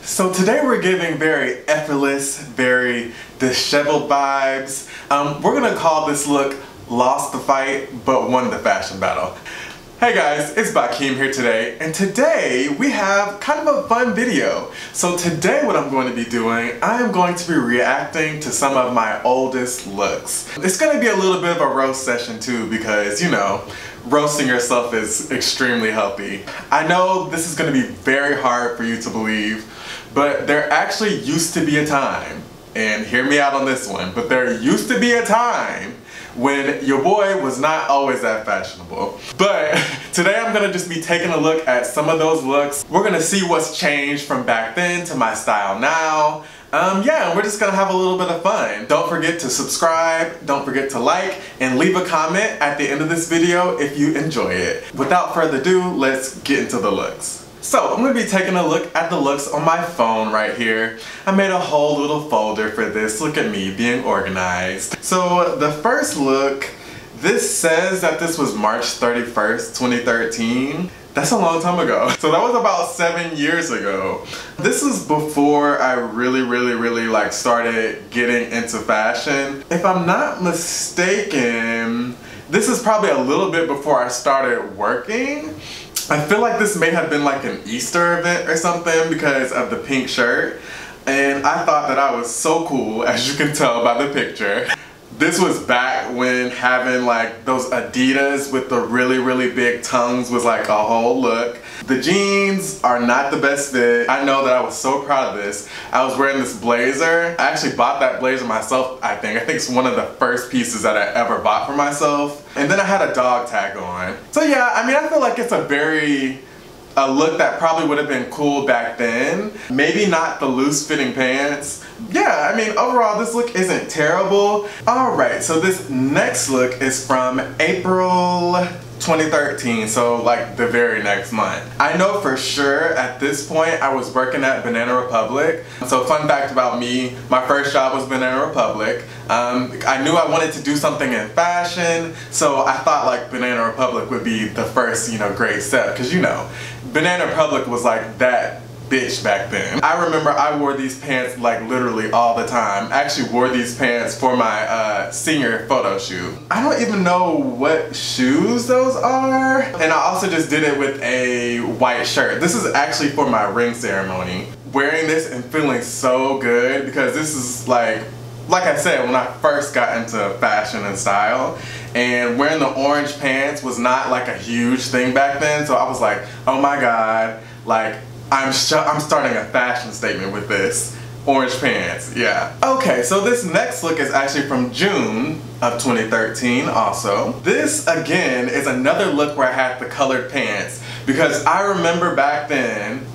So today we're giving very effortless, very disheveled vibes. We're gonna call this look Lost the Fight but Won the Fashion Battle. Hey guys, it's Bakeem here today, and today we have kind of a fun video. So today what I'm going to be doing, I am going to be reacting to some of my oldest looks. It's going to be a little bit of a roast session too because, you know, roasting yourself is extremely healthy. I know this is going to be very hard for you to believe, but there actually used to be a time, and hear me out on this one, but there used to be a time when your boy was not always that fashionable. But today I'm gonna just be taking a look at some of those looks. We're gonna see what's changed from back then to my style now. Yeah, and we're just gonna have a little bit of fun. Don't forget to subscribe, don't forget to like, and leave a comment at the end of this video if you enjoy it. Without further ado, let's get into the looks. So I'm going to be taking a look at the looks on my phone right here. I made a whole little folder for this. Look at me being organized. So the first look, this says that this was March 31st, 2013. That's a long time ago. So that was about 7 years ago. This is before I really like started getting into fashion. If I'm not mistaken, this is probably a little bit before I started working. I feel like this may have been like an Easter event or something because of the pink shirt, and I thought that I was so cool, as you can tell by the picture. This was back when having like those Adidas with the really big tongues was like a whole look. The jeans are not the best fit. I know that I was so proud of this. I was wearing this blazer. I actually bought that blazer myself, I think. I think it's one of the first pieces that I ever bought for myself. And then I had a dog tag on. So yeah, I mean, I feel like it's a look that probably would have been cool back then. Maybe not the loose fitting pants. Yeah, I mean, overall this look isn't terrible. Alright, so this next look is from April 2013, so like the very next month. I know for sure at this point I was working at Banana Republic. So fun fact about me, my first job was Banana Republic. I knew I wanted to do something in fashion, so I thought like Banana Republic would be the first, you know, great step, because you know, Banana Republic was like that bitch back then. I remember I wore these pants like literally all the time. I actually wore these pants for my senior photo shoot. I don't even know what shoes those are. And I also just did it with a white shirt. This is actually for my ring ceremony. Wearing this and feeling so good because this is like I said, when I first got into fashion and style, and wearing the orange pants was not like a huge thing back then, so I was like, oh my god, like I'm starting a fashion statement with this. Orange pants, yeah. Okay, so this next look is actually from June of 2013 also. This, again, is another look where I had the colored pants, because I remember back then,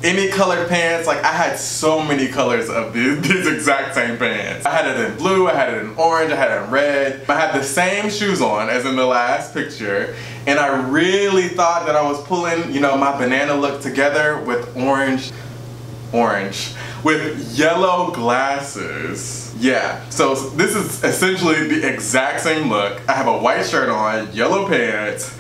any colored pants, like I had so many colors of these exact same pants. I had it in blue, I had it in orange, I had it in red. I had the same shoes on as in the last picture, and I really thought that I was pulling, you know, my banana look together with orange, with yellow glasses. Yeah, so this is essentially the exact same look. I have a white shirt on, yellow pants,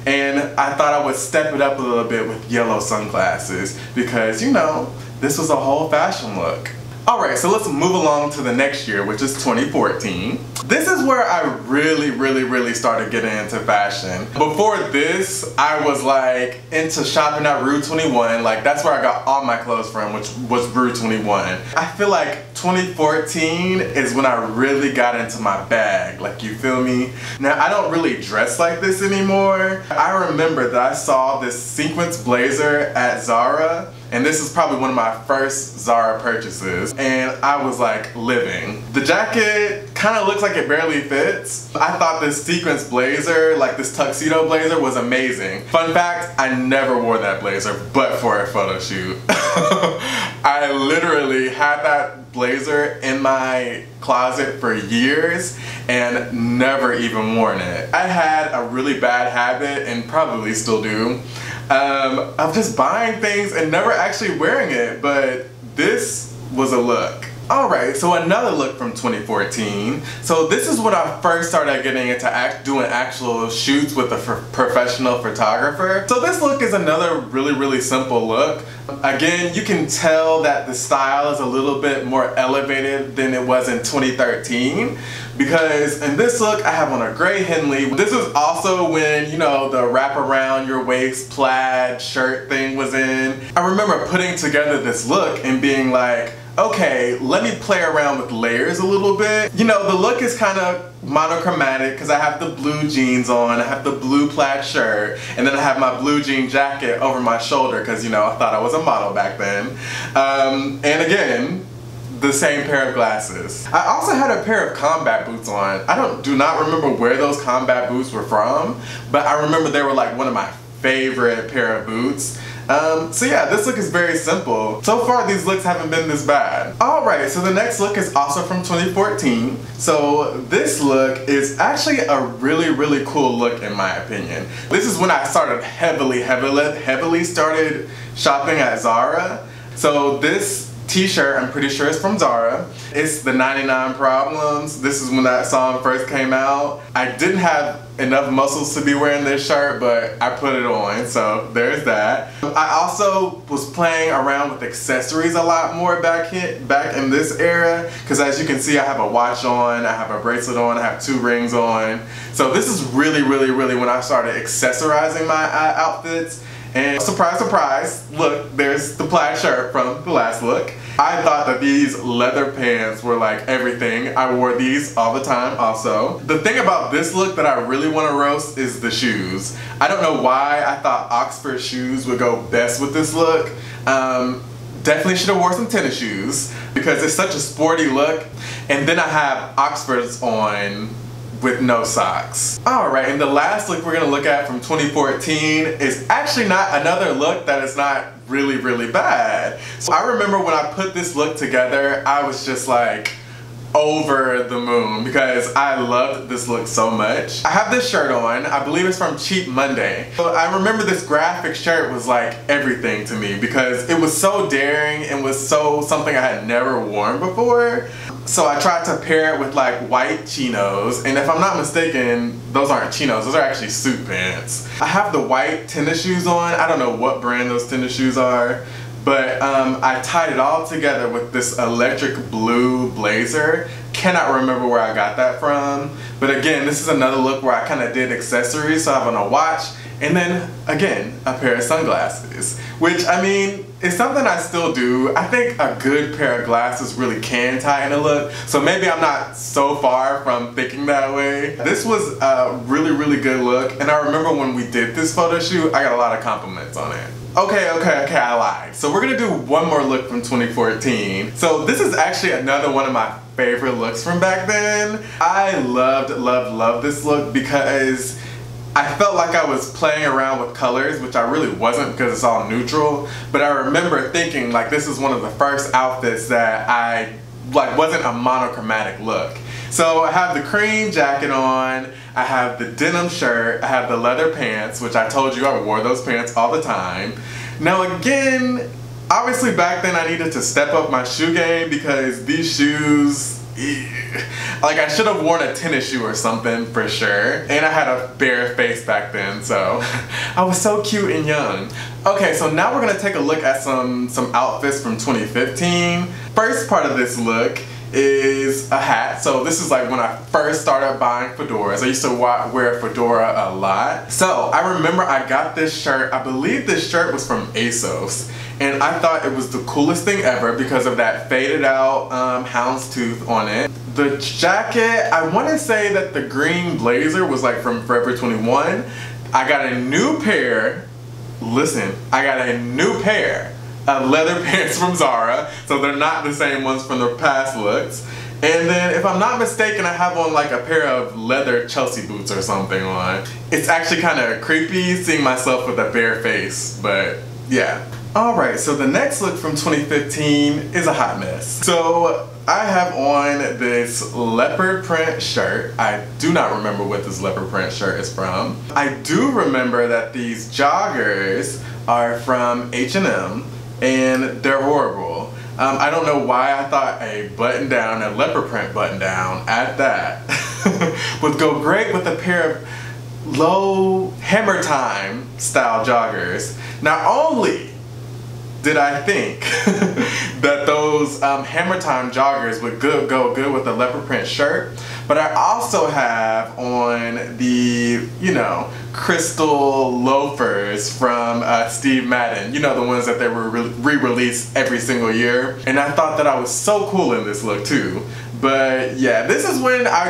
and I thought I would step it up a little bit with yellow sunglasses because, you know, this was a whole fashion look. Alright, so let's move along to the next year, which is 2014. This is where I really started getting into fashion. Before this, I was like into shopping at Rue 21. Like that's where I got all my clothes from, which was Rue 21. I feel like 2014 is when I really got into my bag, like you feel me? Now I don't really dress like this anymore. I remember that I saw this sequence blazer at Zara, and this is probably one of my first Zara purchases, and I was like living. The jacket kind of looks like it barely fits. I thought this sequence blazer, like this tuxedo blazer, was amazing. Fun fact, I never wore that blazer but for a photo shoot. I literally had that blazer in my closet for years and never even worn it. I had a really bad habit, and probably still do, of just buying things and never actually wearing it, but this was a look. Alright, so another look from 2014. So this is when I first started getting into doing actual shoots with a professional photographer. So this look is another really simple look. Again, you can tell that the style is a little bit more elevated than it was in 2013. Because in this look, I have on a gray Henley. This was also when, you know, the wrap around your waist plaid shirt thing was in. I remember putting together this look and being like, okay, let me play around with layers a little bit. You know, the look is kind of monochromatic because I have the blue jeans on, I have the blue plaid shirt, and then I have my blue jean jacket over my shoulder because, you know, I thought I was a model back then. And again, the same pair of glasses. I also had a pair of combat boots on. I do not remember where those combat boots were from, but I remember they were like one of my favorite pair of boots. So yeah, this look is very simple. So far these looks haven't been this bad. Alright, so the next look is also from 2014. So this look is actually a really cool look in my opinion. This is when I started heavily started shopping at Zara. So this t-shirt, I'm pretty sure it's from Zara. It's the 99 Problems. This is when that song first came out. I didn't have enough muscles to be wearing this shirt, but I put it on, so there's that. I also was playing around with accessories a lot more back in this era, because as you can see, I have a watch on, I have a bracelet on, I have 2 rings on. So this is really when I started accessorizing my outfits. And surprise, surprise, look, there's the plaid shirt from the last look. I thought that these leather pants were like everything. I wore these all the time also. The thing about this look that I really want to roast is the shoes. I don't know why I thought Oxford shoes would go best with this look. Definitely should have worn some tennis shoes because it's such a sporty look. And then I have Oxfords on with no socks. Alright, and the last look we're gonna look at from 2014 is actually not another look that is not really bad. So I remember when I put this look together, I was just like over the moon because I loved this look so much. I have this shirt on, I believe it's from Cheap Monday. So I remember this graphic shirt was like everything to me because it was so daring and was so something I had never worn before. So I tried to pair it with like white chinos, and if I'm not mistaken, those aren't chinos, those are actually suit pants. I have the white tennis shoes on. I don't know what brand those tennis shoes are, but I tied it all together with this electric blue blazer. Cannot remember where I got that from, but again, this is another look where I kind of did accessories. So I have on a watch, and then again, a pair of sunglasses, which I mean, it's something I still do. I think a good pair of glasses really can tie in a look, so maybe I'm not so far from thinking that way. This was a really good look, and I remember when we did this photo shoot, I got a lot of compliments on it. Okay, I lied. So we're gonna do one more look from 2014. So this is actually another one of my favorite looks from back then. I loved this look because I felt like I was playing around with colors, which I really wasn't because it's all neutral. But I remember thinking like this is one of the first outfits that I wasn't a monochromatic look. So I have the cream jacket on, I have the denim shirt, I have the leather pants, which I told you I wore those pants all the time. Now again, obviously back then I needed to step up my shoe game because these shoes, like I should have worn a tennis shoe or something for sure. And I had a bare face back then, so I was so cute and young. Okay, so now we're gonna take a look at some outfits from 2015. First part of this look is a hat. So this is like when I first started buying fedoras. I used to wear a fedora a lot. So I remember I got this shirt. I believe this shirt was from ASOS. And I thought it was the coolest thing ever because of that faded out houndstooth on it. The jacket, I want to say that the green blazer was like from Forever 21. I got a new pair, listen, I got a new pair of leather pants from Zara. So they're not the same ones from the past looks. And then if I'm not mistaken, I have on like a pair of leather Chelsea boots or something on. It's actually kind of creepy seeing myself with a bare face, but yeah. Alright, so the next look from 2015 is a hot mess. So I have on this leopard print shirt. I do not remember what this leopard print shirt is from. I do remember that these joggers are from H&M and they're horrible. I don't know why I thought a button down, a leopard print button down at that, would go great with a pair of low Hammer Time style joggers. Not only did I think that those Hammer Time joggers would go good with a leopard print shirt, but I also have on the, you know, crystal loafers from Steve Madden. You know, the ones that they were re-released every single year. And I thought that I was so cool in this look too. But yeah, this is when I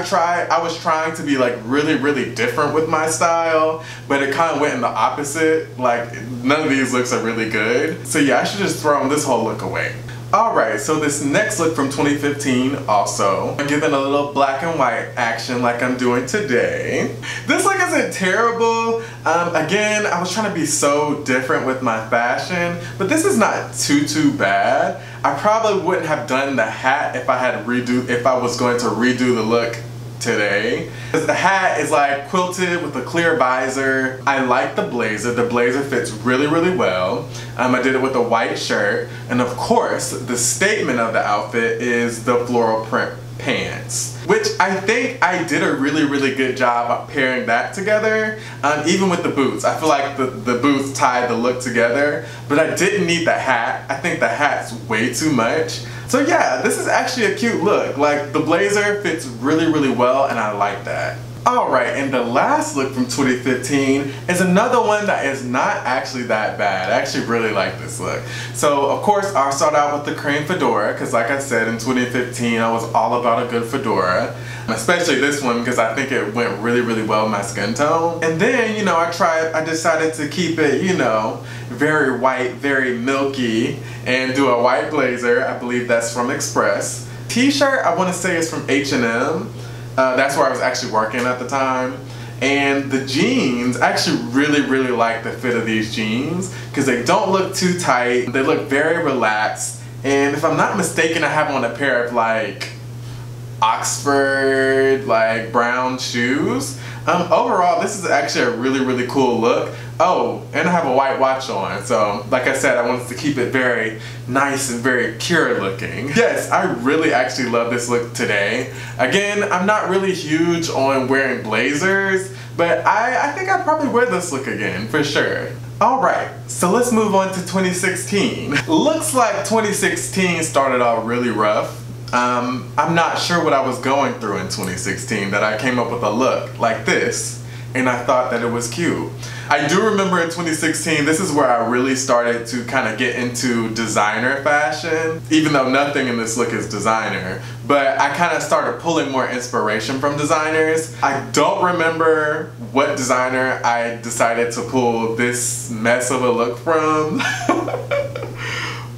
was trying to be like really different with my style, but it kind of went in the opposite. Like, none of these looks are really good. So yeah, I should just throw this whole look away. Alright, so this next look from 2015 also, I'm giving a little black and white action like I'm doing today. This look isn't terrible. Again, I was trying to be so different with my fashion, but this is not too bad. I probably wouldn't have done the hat if I was going to redo the look today. The hat is like quilted with a clear visor. I like the blazer. The blazer fits really well. I did it with a white shirt, and of course the statement of the outfit is the floral print pants, which I think I did a really good job of pairing that together. Even with the boots, I feel like the boots tied the look together, but I didn't need the hat. I think the hat's way too much. So yeah, this is actually a cute look. Like, the blazer fits really well, and I like that. Alright, and the last look from 2015 is another one that is not actually that bad. I actually really like this look. So of course I'll start out with the cream fedora, because like I said, in 2015 I was all about a good fedora. Especially this one, because I think it went really well with my skin tone. And then, you know, I decided to keep it, you know, very white, very milky, and do a white blazer. I believe that's from Express. T-shirt, I want to say, is from H&M. That's where I was actually working at the time. And the jeans, I actually really like the fit of these jeans, because they don't look too tight. They look very relaxed. And if I'm not mistaken, I have on a pair of like Oxford like brown shoes. Overall, this is actually a really cool look. Oh, and I have a white watch on, so like I said, I wanted to keep it very nice and very pure looking. Yes, I really actually love this look today. Again, I'm not really huge on wearing blazers, but I think I'd probably wear this look again, for sure. Alright, so let's move on to 2016. Looks like 2016 started off really rough. I'm not sure what I was going through in 2016 that I came up with a look like this, and I thought that it was cute. I do remember in 2016, this is where I really started to kind of get into designer fashion, even though nothing in this look is designer, but I kind of started pulling more inspiration from designers. I don't remember what designer I decided to pull this mess of a look from.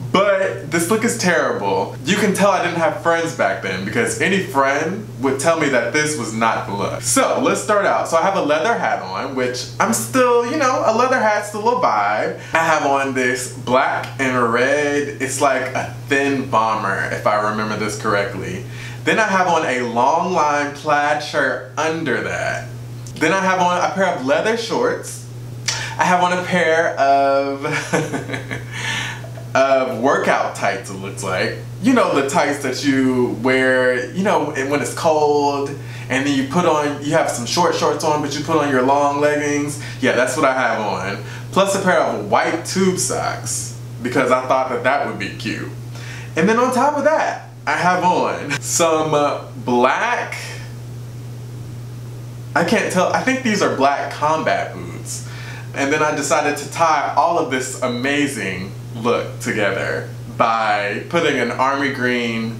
But this look is terrible. You can tell I didn't have friends back then, because any friend would tell me that this was not the look. So let's start out. So I have a leather hat on, which I'm still, you know, a leather hat's still a vibe. I have on this black and red. It's like a thin bomber, if I remember this correctly. Then I have on a long line plaid shirt under that. Then I have on a pair of leather shorts. I have on a pair of workout tights, it looks like. You know, the tights that you wear, you know, when it's cold, and then you have some short shorts on, but you put on your long leggings. Yeah, that's what I have on. Plus a pair of white tube socks, because I thought that that would be cute. And then on top of that, I have on some black, I can't tell, I think these are black combat boots. And then I decided to tie all of this amazing look together by putting an army green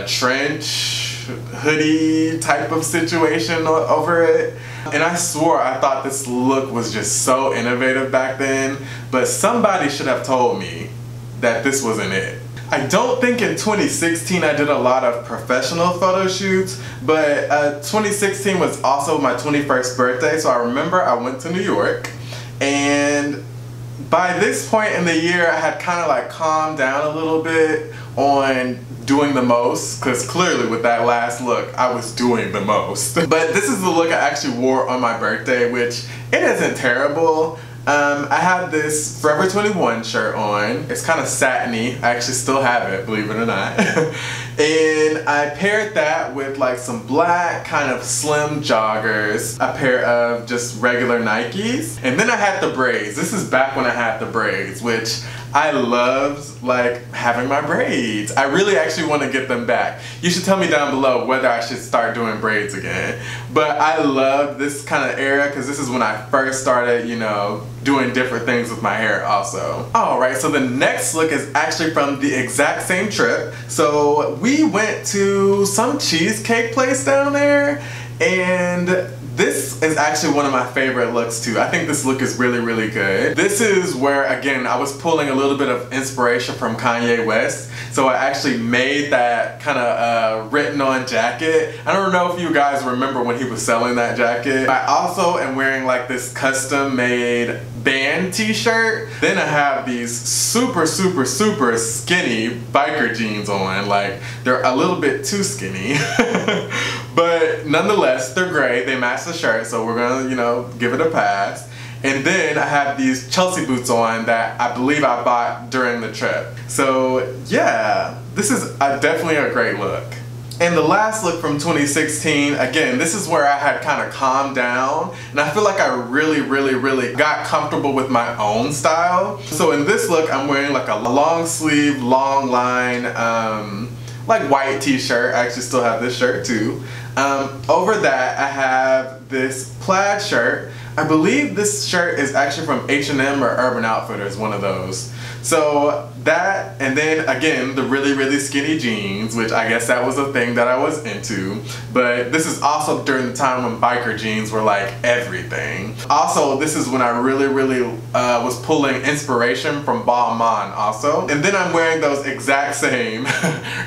trench hoodie type of situation over it. And I swore I thought this look was just so innovative back then, but somebody should have told me that this wasn't it. I don't think in 2016 I did a lot of professional photo shoots, but 2016 was also my 21st birthday, so I remember I went to New York, and by this point in the year I had kind of like calmed down a little bit on doing the most, because clearly with that last look I was doing the most. But this is the look I actually wore on my birthday, which it isn't terrible. I had this Forever 21 shirt on. It's kind of satiny. I actually still have it, believe it or not. And I paired that with like some black kind of slim joggers, a pair of just regular Nikes, and then I had the braids. This is back when I had the braids, which I loved like having my braids. I really actually want to get them back. You should tell me down below whether I should start doing braids again. But I love this kind of era because this is when I first started, you know, doing different things with my hair also. Alright, so the next look is actually from the exact same trip. So we went to some cheesecake place down there, and this is actually one of my favorite looks too. I think this look is really, really good. This is where, again, I was pulling a little bit of inspiration from Kanye West. So I actually made that kind of written on jacket. I don't know if you guys remember when he was selling that jacket. I also am wearing like this custom made band t-shirt. Then I have these super, super, super skinny biker jeans on. Like, they're a little bit too skinny. But nonetheless, they're great. They match the shirt, so we're gonna, you know, give it a pass. And then I have these Chelsea boots on that I believe I bought during the trip. So yeah, this is definitely a great look. And the last look from 2016, again, this is where I had kind of calmed down, and I feel like I really, really, really got comfortable with my own style. So in this look, I'm wearing like a long sleeve, long line, like white t-shirt. I actually still have this shirt too. Over that, I have this plaid shirt. I believe this shirt is actually from H&M or Urban Outfitters, one of those. So that, and then again, the really, really skinny jeans, which I guess that was a thing that I was into. But this is also during the time when biker jeans were like everything. Also, this is when I really, really was pulling inspiration from Balmain also. And then I'm wearing those exact same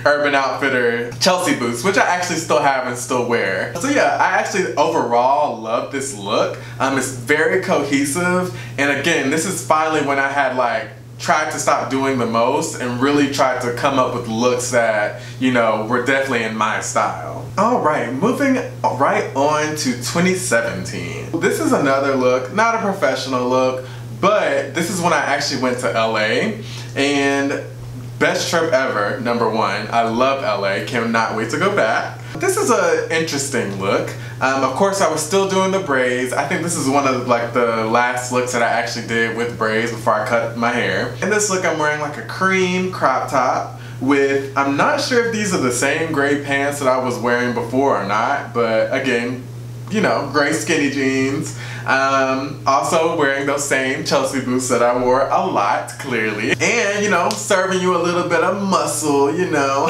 Urban Outfitter Chelsea boots, which I actually still have and still wear. So yeah, I actually overall love this look. It's very cohesive. And again, this is finally when I had like tried to stop doing the most and really tried to come up with looks that, you know, were definitely in my style. Alright, moving right on to 2017. This is another look, not a professional look, but this is when I actually went to LA, and best trip ever, number one. I love LA, cannot wait to go back. This is an interesting look. Of course, I was still doing the braids. I think this is one of like the last looks that I actually did with braids before I cut my hair. In this look, I'm wearing like a cream crop top with, I'm not sure if these are the same gray pants that I was wearing before or not, but again, you know, gray skinny jeans. Also wearing those same Chelsea boots that I wore a lot, clearly. And, you know, serving you a little bit of muscle, you know,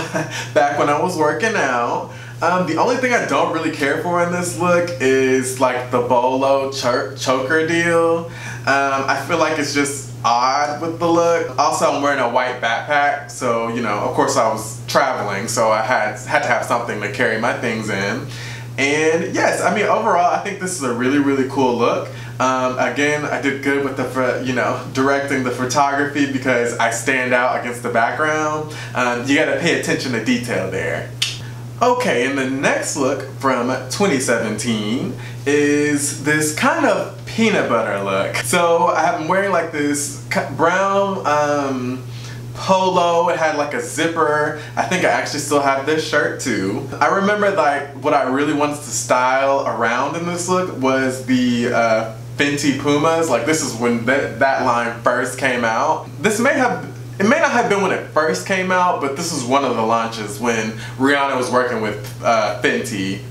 back when I was working out. The only thing I don't really care for in this look is like the bolo choker deal. I feel like it's just odd with the look. Also, I'm wearing a white backpack, so, you know, of course I was traveling, so I had to have something to carry my things in. And yes, I mean, overall, I think this is a really, really cool look. Again, I did good with the, you know, directing the photography because I stand out against the background. You gotta pay attention to detail there. Okay, and the next look from 2017 is this kind of peanut butter look. So I'm wearing like this brown polo. It had like a zipper. I think I actually still have this shirt too. I remember like what I really wanted to style around in this look was the Fenty Pumas. Like, this is when that line first came out. It may not have been when it first came out, but this was one of the launches when Rihanna was working with Fenty.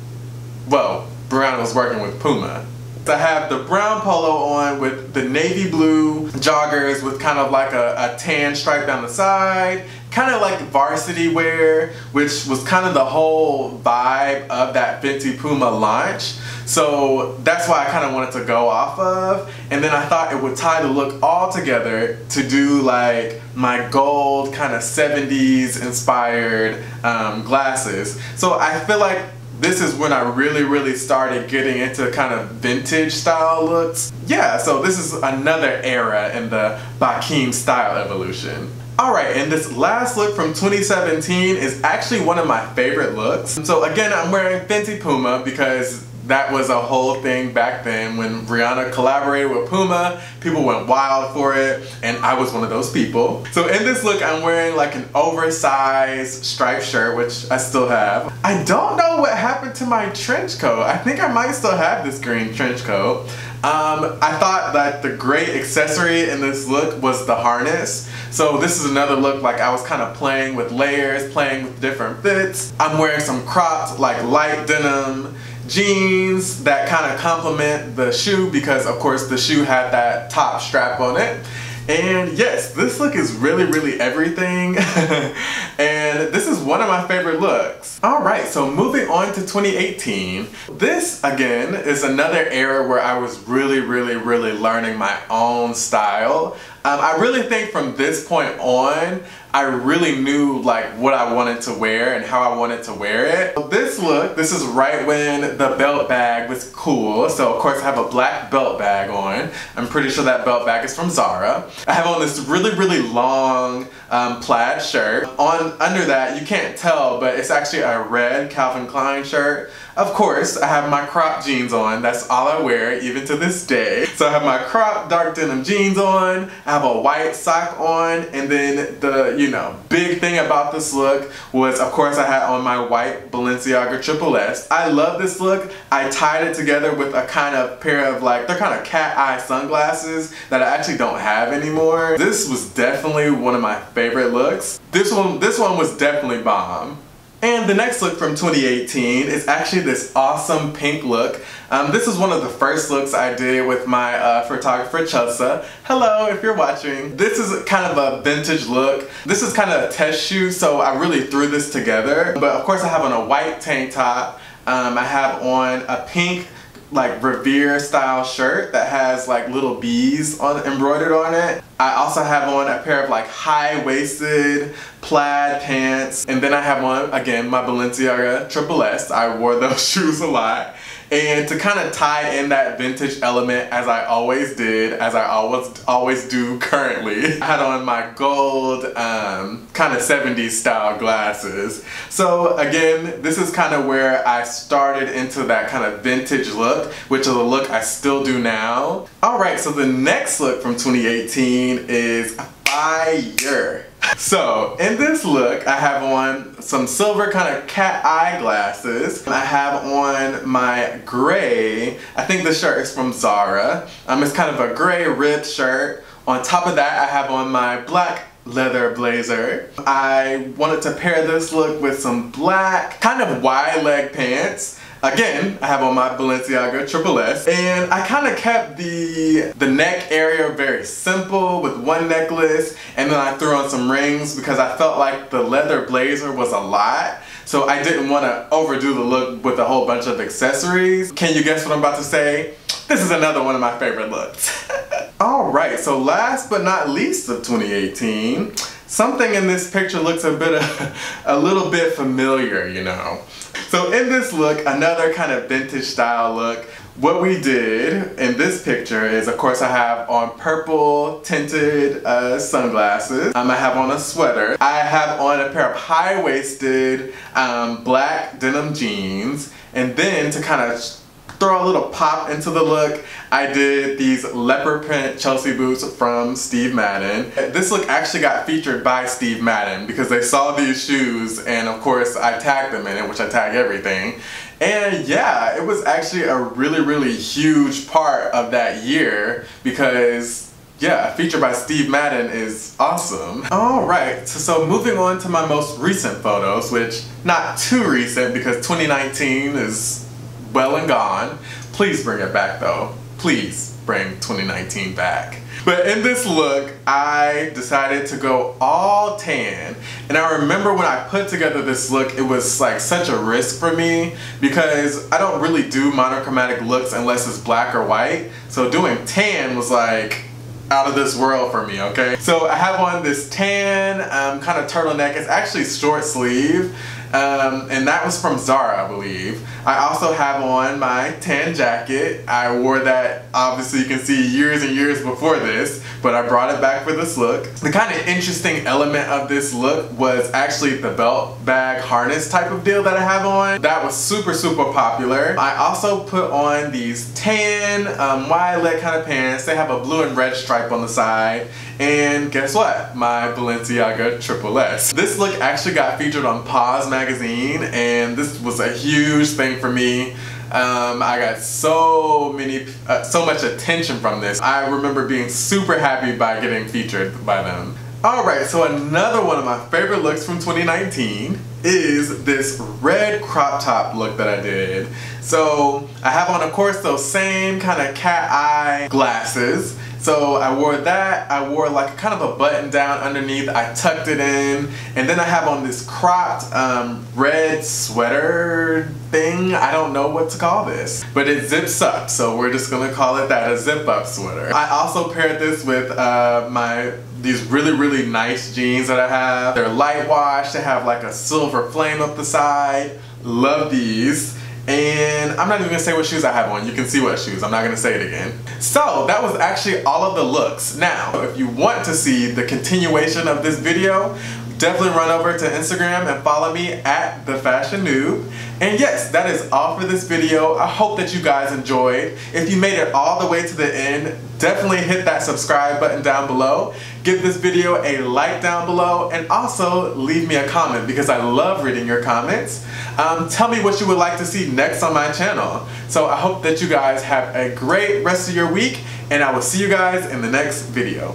Well, Rihanna was working with Puma. I have the brown polo on with the navy blue joggers with kind of like a tan stripe down the side. Kind of like varsity wear, which was kind of the whole vibe of that Fenty Puma launch. So that's why I kind of wanted to go off of. And then I thought it would tie the look all together to do like my gold kind of 70s inspired glasses. So I feel like this is when I really, really started getting into kind of vintage style looks. Yeah, so this is another era in the Bakim style evolution. Alright, and this last look from 2017 is actually one of my favorite looks. So again, I'm wearing Fenty Puma because that was a whole thing back then when Rihanna collaborated with Puma. People went wild for it, and I was one of those people. So in this look, I'm wearing like an oversized striped shirt, which I still have. I don't know what happened to my trench coat. I think I might still have this green trench coat. I thought that the great accessory in this look was the harness. So this is another look like I was kind of playing with layers, playing with different fits. I'm wearing some cropped, like light denim jeans that kind of complement the shoe because of course the shoe had that top strap on it. And yes, this look is really everything. And this is one of my favorite looks. Alright, so moving on to 2018. This, again, is another era where I was really learning my own style. I really think from this point on, I really knew like what I wanted to wear and how I wanted to wear it. This look, this is right when the belt bag was cool. So of course I have a black belt bag on. I'm pretty sure that belt bag is from Zara. I have on this really long plaid shirt. Under that, you can't tell, but it's actually a red Calvin Klein shirt. Of course, I have my crop jeans on. That's all I wear, even to this day. So I have my crop dark denim jeans on. I have a white sock on. And then the, big thing about this look was, of course, I had on my white Balenciaga Triple S. I love this look. I tied it together with a kind of pair of like, they're kind of cat eye sunglasses that I actually don't have anymore. This was definitely one of my favorite looks. This one was definitely bomb. And the next look from 2018 is actually this awesome pink look. This is one of the first looks I did with my photographer Chelsea. Hello, if you're watching. This is kind of a vintage look. This is kind of a test shoot, so I really threw this together. But of course I have on a white tank top. I have on a pink like Revere style shirt that has like little bees embroidered on it. I also have on a pair of like high-waisted plaid pants, and then I have on again my Balenciaga Triple S. I wore those shoes a lot. And to kind of tie in that vintage element as I always did, as I always do currently, I had on my gold kind of 70s style glasses. So again, this is kind of where I started into that kind of vintage look, which is a look I still do now. Alright, so the next look from 2018 is fire. So in this look, I have on some silver kind of cat eye glasses. I have on my gray, I think this shirt is from Zara. It's kind of a gray ribbed shirt. On top of that, I have on my black leather blazer. I wanted to pair this look with some black kind of wide leg pants. Again, I have on my Balenciaga Triple S, and I kind of kept the neck area very simple with one necklace, and then I threw on some rings because I felt like the leather blazer was a lot, so I didn't want to overdo the look with a whole bunch of accessories. Can you guess what I'm about to say? This is another one of my favorite looks. Alright, so last but not least of 2018, something in this picture looks a little bit familiar, So in this look, another kind of vintage style look, what we did in this picture is, of course, I have on purple tinted sunglasses. I have on a sweater. I have on a pair of high-waisted black denim jeans. And then to kind of throw a little pop into the look, I did these leopard print Chelsea boots from Steve Madden. This look actually got featured by Steve Madden because they saw these shoes, and of course I tagged them in it, which I tag everything. And yeah, it was actually a really huge part of that year because yeah, a feature by Steve Madden is awesome. Alright, so moving on to my most recent photos, which not too recent because 2019 is well and gone. Please bring it back though. Please bring 2019 back. But in this look, I decided to go all tan. And I remember when I put together this look, it was like such a risk for me because I don't really do monochromatic looks unless it's black or white. So doing tan was like out of this world for me, okay? So I have on this tan kind of turtleneck. It's actually short sleeve. and that was from Zara, I believe. I also have on my tan jacket. I wore that, obviously you can see, years and years before this, but I brought it back for this look. The kind of interesting element of this look was actually the belt bag harness type of deal that I have on. That was super popular. I also put on these tan wide leg kind of pants. They have a blue and red stripe on the side, and guess what? My Balenciaga Triple S. This look actually got featured on Pause magazine, and this was a huge thing for me. I got so much attention from this. I remember being super happy by getting featured by them. Alright, so another one of my favorite looks from 2019 is this red crop top look that I did. So I have on, of course, those same kind of cat eye glasses. So I wore that. I wore like kind of a button down underneath. I tucked it in, and then I have on this cropped red sweater thing. I don't know what to call this, but it zips up, so we're just gonna call it that, a zip up sweater. I also paired this with these really nice jeans that I have. They're light wash. They have like a silver flame up the side. Love these. And I'm not even gonna say what shoes I have on. You can see what shoes. I'm not gonna say it again. So that was actually all of the looks. Now, if you want to see the continuation of this video, definitely run over to Instagram and follow me at TheFashionNewb. And yes, that is all for this video. I hope that you guys enjoyed. If you made it all the way to the end, definitely hit that subscribe button down below. Give this video a like down below, and also leave me a comment because I love reading your comments. Tell me what you would like to see next on my channel. So I hope that you guys have a great rest of your week, and I will see you guys in the next video.